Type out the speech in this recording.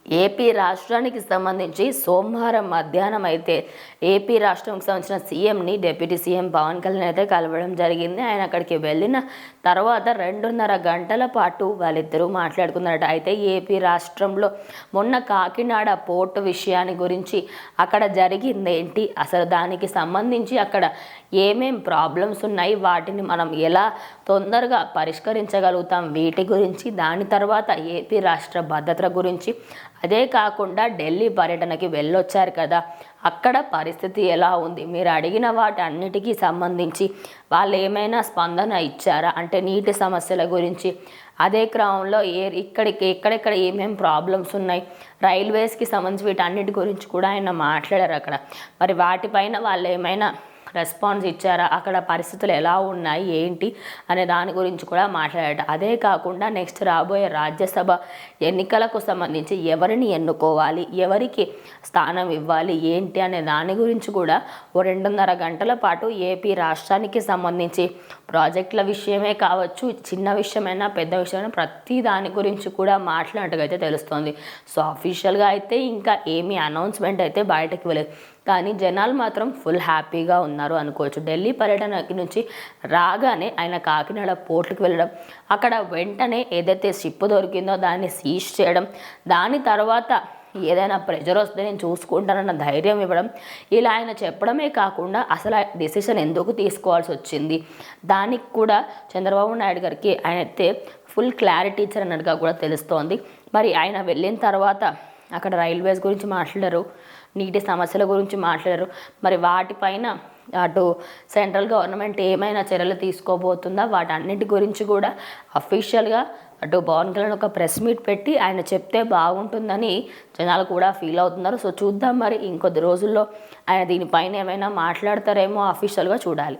AP రాష్ట్రానికి సంబంధించి సోమవారం మధ్యాహ్నం అయితే ఏపీ రాష్ట్రానికి సంబంధించిన సీఎంని డిప్యూటీ సీఎం పవన్ కళ్యాణ్ అయితే కలవడం జరిగింది. ఆయన అక్కడికి వెళ్ళిన తర్వాత 2.5 గంటల పాటు వాళ్ళిద్దరూ మాట్లాడుకున్నారట. అయితే ఏపీ రాష్ట్రంలో మొన్న కాకినాడ పోర్టు విషయాన్ని గురించి అక్కడ జరిగింది ఏంటి, అసలు దానికి సంబంధించి అక్కడ ఏమేం ప్రాబ్లమ్స్ ఉన్నాయి, వాటిని మనం ఎలా తొందరగా పరిష్కరించగలుగుతాం, వీటి గురించి, దాని తర్వాత ఏపీ రాష్ట్ర భద్రత గురించి, అదే కాకుండా ఢిల్లీ పర్యటనకి వెళ్ళొచ్చారు కదా, అక్కడ పరిస్థితి ఎలా ఉంది, మీరు అడిగిన వాటి అన్నిటికీ సంబంధించి వాళ్ళు ఏమైనా స్పందన ఇచ్చారా అంటే నీటి సమస్యల గురించి, అదే క్రమంలో ఎక్కడెక్కడ ఏమేమి ప్రాబ్లమ్స్ ఉన్నాయి, రైల్వేస్కి సంబంధించి వీటన్నిటి గురించి కూడా ఆయన మాట్లాడారు అక్కడ. మరి వాటిపైన వాళ్ళు ఏమైనా రెస్పాన్స్ ఇచ్చారా, అక్కడ పరిస్థితులు ఎలా ఉన్నాయి ఏంటి అనే దాని గురించి కూడా మాట్లాడారు. అదే కాకుండా నెక్స్ట్ రాబోయే రాజ్యసభ ఎన్నికలకు సంబంధించి ఎవరిని ఎన్నుకోవాలి, ఎవరికి స్థానం ఇవ్వాలి ఏంటి అనే దాని గురించి కూడా 2.5 గంటల పాటు ఏపీ రాష్ట్రానికి సంబంధించి ప్రాజెక్టుల విషయమే కావచ్చు, చిన్న విషయమైనా పెద్ద విషయమైనా ప్రతి దాని గురించి కూడా మాట్లాడినట్టుగా అయితే తెలుస్తోంది. సో అఫీషియల్గా అయితే ఇంకా ఏమీ అనౌన్స్మెంట్ అయితే బయటకు వెళ్ళలేదు, కానీ జనాలు మాత్రం ఫుల్ హ్యాపీగా ఉన్నారు అనుకోవచ్చు. ఢిల్లీ పర్యటనకి నుంచి రాగానే ఆయన కాకినాడ పోర్టుకు వెళ్ళడం, అక్కడ వెంటనే ఏదైతే షిప్ దొరికిందో దాన్ని సీజ్ చేయడం, దాని తర్వాత ఏదైనా ప్రెజర్ వస్తే నేను చూసుకుంటానన్న ధైర్యం ఇవ్వడం, ఇలా ఆయన చెప్పడమే కాకుండా అసలు ఆ డెసిషన్ ఎందుకు తీసుకోవాల్సి వచ్చింది దానికి కూడా చంద్రబాబు నాయుడు గారికి ఆయన అయితే ఫుల్ క్లారిటీ ఇచ్చారన్నట్టుగా కూడా తెలుస్తోంది. మరి ఆయన వెళ్ళిన తర్వాత అక్కడ రైల్వేస్ గురించి మాట్లాడారు, నీటి సమస్యల గురించి మాట్లాడారు. మరి వాటిపైన అటు సెంట్రల్ గవర్నమెంట్ ఏమైనా చర్యలు తీసుకోబోతుందా, వాటన్నిటి గురించి కూడా అఫీషియల్గా అటు పవన్ కళ్యాణ్ ఒక ప్రెస్ మీట్ పెట్టి ఆయన చెప్తే బాగుంటుందని జనాలు కూడా ఫీల్ అవుతున్నారు. సో చూద్దాం, మరి ఇంకొద్ది రోజుల్లో ఆయన దీనిపైన ఏమైనా మాట్లాడతారేమో, అఫీషియల్గా చూడాలి.